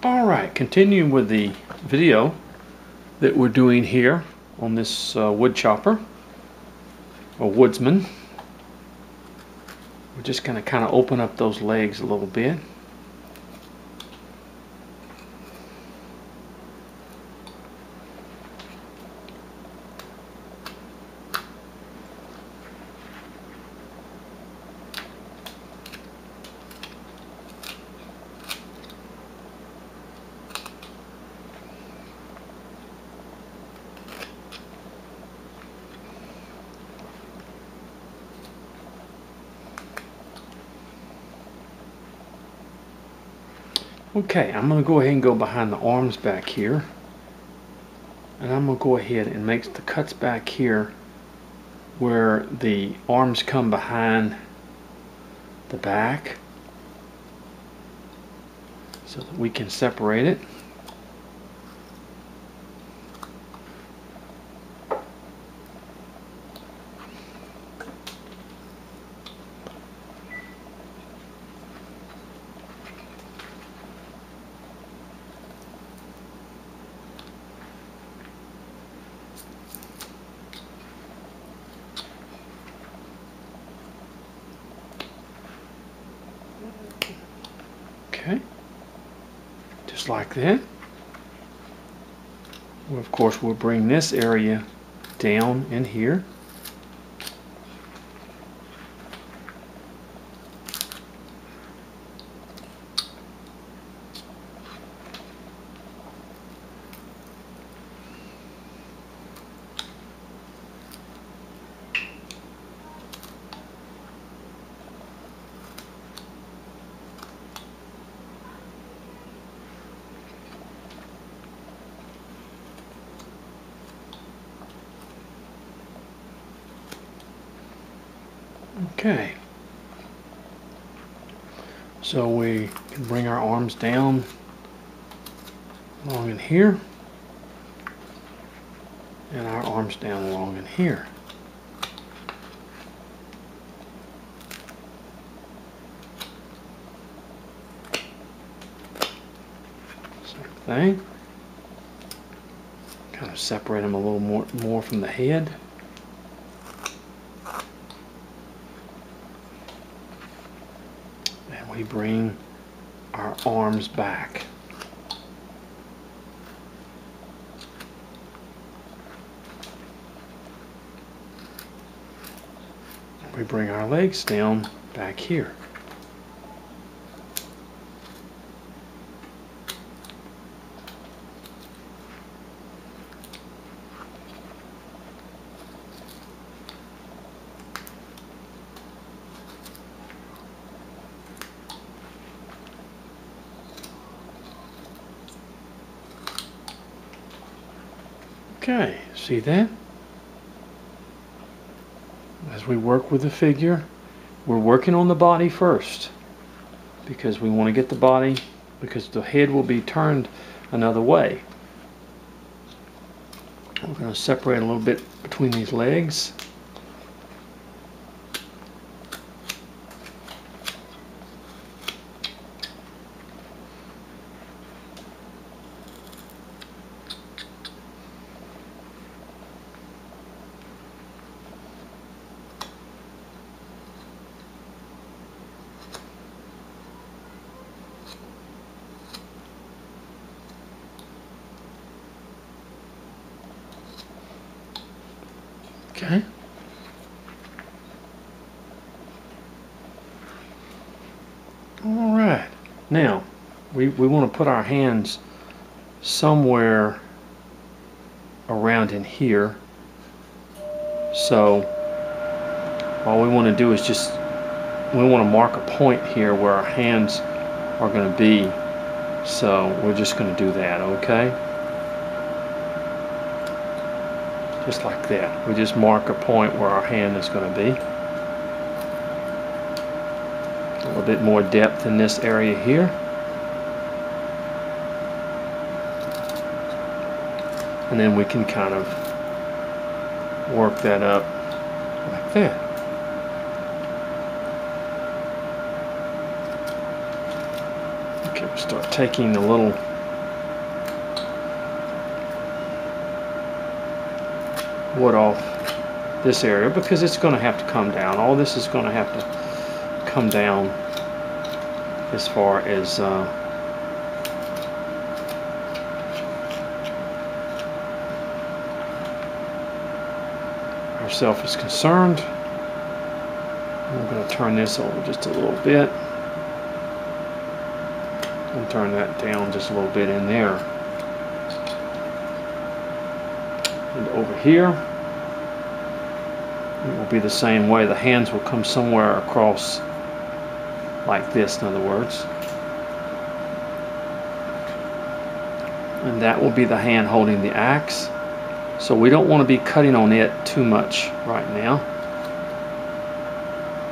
Alright, continuing with the video that we're doing here on this wood chopper or woodsman. We're just going to kind of open up those legs a little bit. Okay, I'm going to go ahead and go behind the arms back here, and I'm going to go ahead and make the cuts back here where the arms come behind the back so that we can separate it. Okay, just like that. Well, of course, we'll bring this area down in here. Okay, so we can bring our arms down along in here, and our arms down along in here. Same thing. Kind of separate them a little more from the head. We bring our arms back. We bring our legs down back here. Okay, see that? As we work with the figure, we're working on the body first because we want to get the body, because the head will be turned another way. We're going to separate a little bit between these legs. Okay. All right. Now, we want to put our hands somewhere around in here. So, all we want to do is we want to mark a point here where our hands are going to be. So, we're just going to do that, okay? Just like that. We just mark a point where our hand is going to be. A little bit more depth in this area here. And then we can kind of work that up like that. Okay, we'll start taking the little wood off this area because it's going to have to come down. All this is going to have to come down as far as ourself is concerned. I'm going to turn this over just a little bit and turn that down just a little bit in there. And over here it will be the same way. The hands will come somewhere across like this, in other words. And that will be the hand holding the axe. So we don't want to be cutting on it too much right now.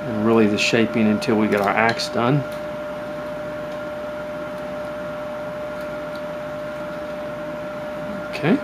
And really the shaping until we get our axe done. Okay.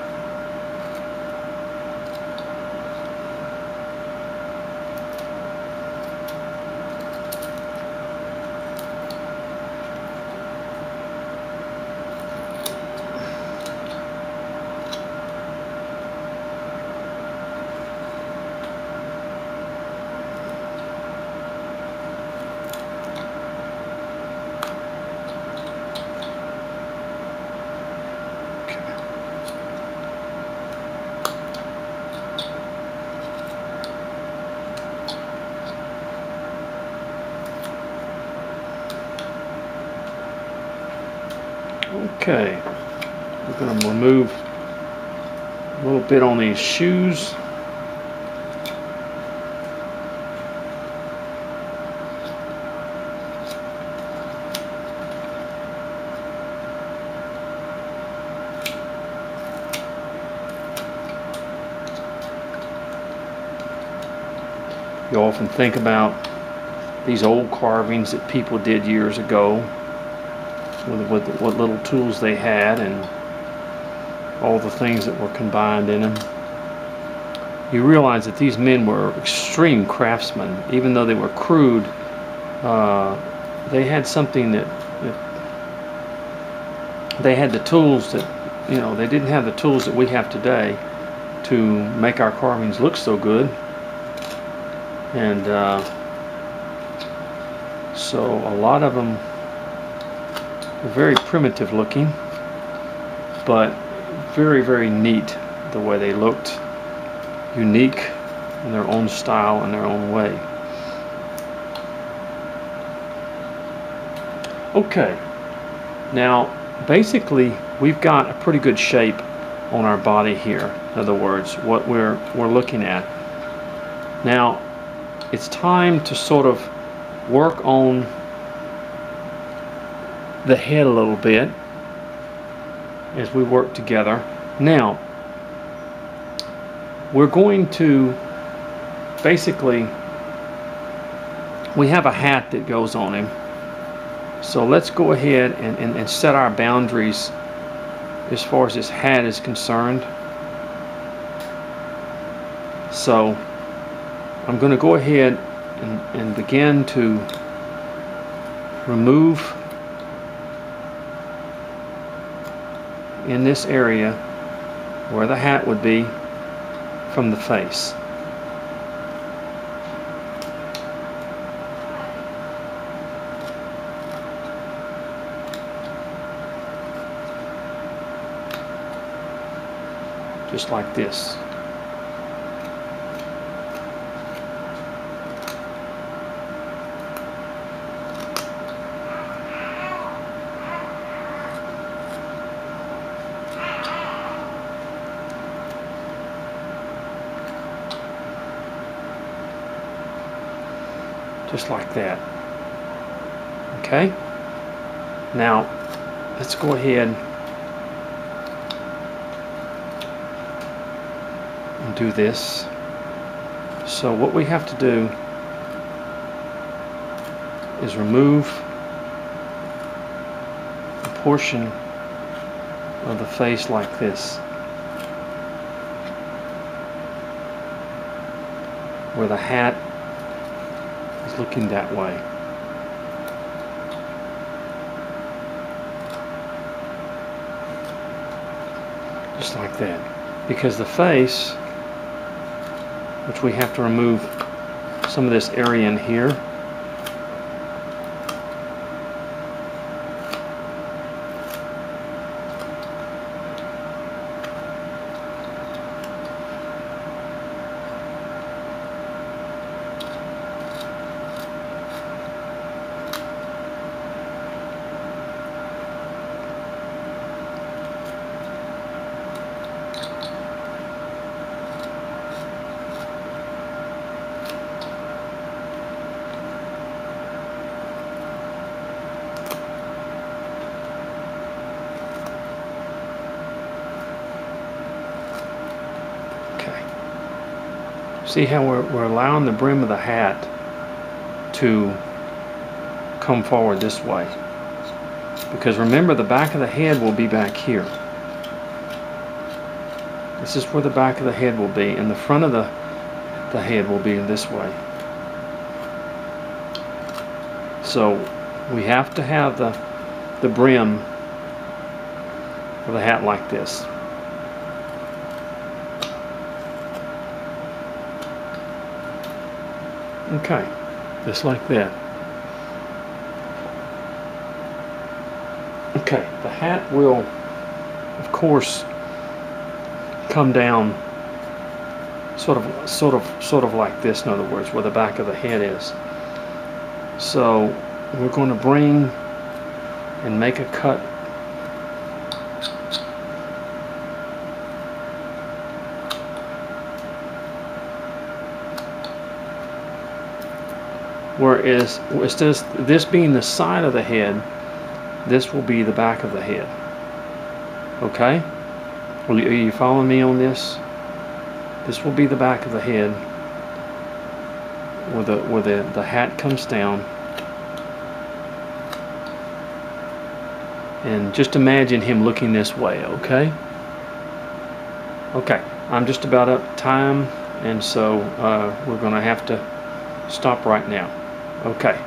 Okay, we're going to remove a little bit on these shoes. You often think about these old carvings that people did years ago with what little tools they had and all the things that were combined in them. You realize that these men were extreme craftsmen. Even though they were crude, they had something that they had the tools that, you know, they didn't have the tools that we have today to make our carvings look so good. And so a lot of them were very primitive looking, but very, very neat the way they looked, unique in their own style and their own way. Okay, now basically we've got a pretty good shape on our body here. In other words, what we're looking at. Now it's time to sort of work on the head a little bit as we work together. Now we're going to basically, we have a hat that goes on him, so let's go ahead and set our boundaries as far as this hat is concerned. So I'm going to go ahead and begin to remove in this area where the hat would be from the face. Just like this. Just like that. Okay? Now, let's go ahead and do this. So what we have to do is remove a portion of the face like this, where the hat is looking that way. Just like that. Because the face which we have to remove some of this area in here. See how we're allowing the brim of the hat to come forward this way. Because remember, the back of the head will be back here. This is where the back of the head will be, and the front of the head will be this way. So we have to have the brim of the hat like this. Okay, just like that. Okay, the hat will, of course, come down sort of like this, in other words, where the back of the head is. So we're going to bring and make a cut whereas instead of this being the side of the head, this will be the back of the head. Okay? Are you following me on this? This will be the back of the head where the hat comes down. And just imagine him looking this way, okay? Okay, I'm just about up time, and so we're going to have to stop right now. Okay.